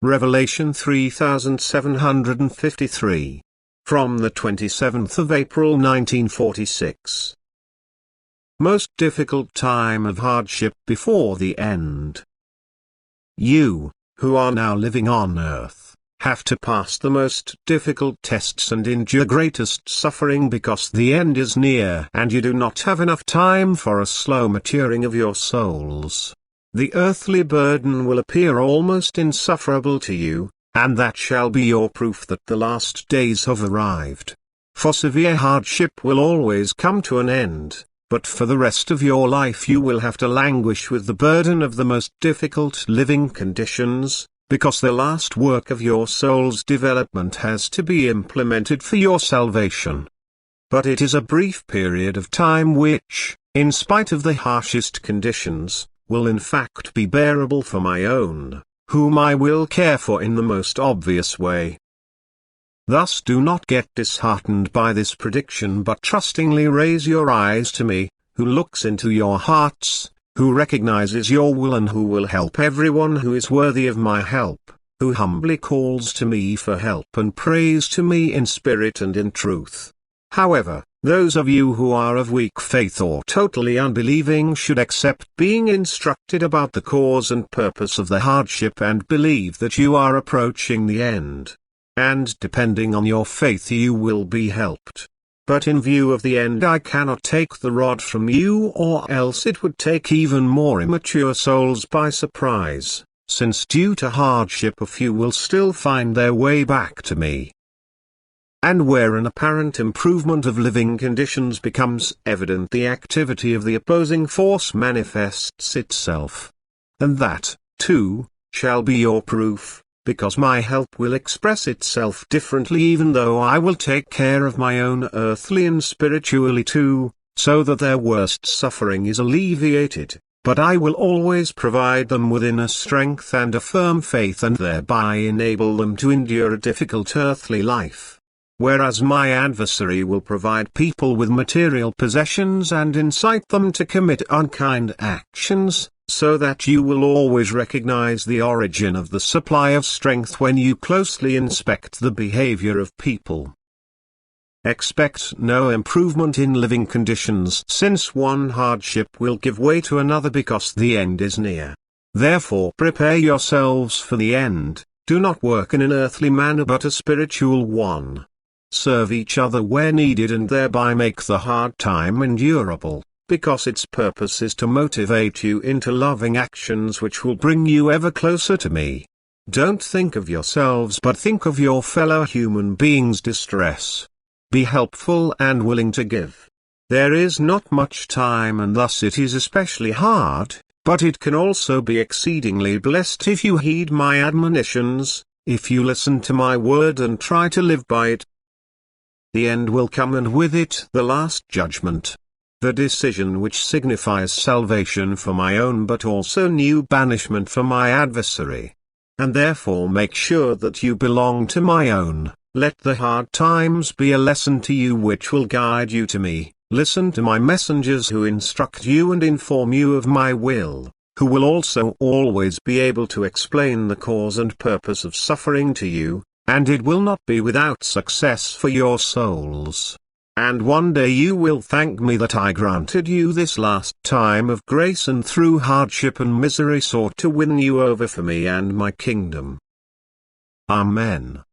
Revelation 3753. From the 27th of April 1946. Most difficult time of hardship before the end. You, who are now living on earth, have to pass the most difficult tests and endure greatest suffering because the end is near and you do not have enough time for a slow maturing of your souls. The earthly burden will appear almost insufferable to you, and that shall be your proof that the last days have arrived. For severe hardship will always come to an end, but for the rest of your life you will have to languish with the burden of the most difficult living conditions, because the last work of your soul's development has to be implemented for your salvation. But it is a brief period of time which, in spite of the harshest conditions, will in fact be bearable for my own, whom I will care for in the most obvious way. Thus do not get disheartened by this prediction, but trustingly raise your eyes to me, who looks into your hearts, who recognizes your will and who will help everyone who is worthy of my help, who humbly calls to me for help and prays to me in spirit and in truth. However, those of you who are of weak faith or totally unbelieving should accept being instructed about the cause and purpose of the hardship and believe that you are approaching the end. And depending on your faith you will be helped. But in view of the end I cannot take the rod from you, or else it would take even more immature souls by surprise, since due to hardship a few will still find their way back to me. And where an apparent improvement of living conditions becomes evident, the activity of the opposing force manifests itself. And that, too, shall be your proof, because my help will express itself differently, even though I will take care of my own earthly and spiritually too, so that their worst suffering is alleviated, but I will always provide them with inner strength and a firm faith and thereby enable them to endure a difficult earthly life. Whereas my adversary will provide people with material possessions and incite them to commit unkind actions, so that you will always recognize the origin of the supply of strength when you closely inspect the behavior of people. Expect no improvement in living conditions, since one hardship will give way to another because the end is near. Therefore prepare yourselves for the end, do not work in an earthly manner but a spiritual one. Serve each other where needed and thereby make the hard time endurable, because its purpose is to motivate you into loving actions which will bring you ever closer to me. Don't think of yourselves but think of your fellow human beings' distress. Be helpful and willing to give. There is not much time and thus it is especially hard, but it can also be exceedingly blessed if you heed my admonitions, if you listen to my word and try to live by it. The end will come and with it the last judgment. The decision which signifies salvation for my own but also new banishment for my adversary. And therefore make sure that you belong to my own. Let the hard times be a lesson to you which will guide you to me. Listen to my messengers who instruct you and inform you of my will, who will also always be able to explain the cause and purpose of suffering to you, and it will not be without success for your souls. And one day you will thank me that I granted you this last time of grace and through hardship and misery sought to win you over for me and my kingdom. Amen.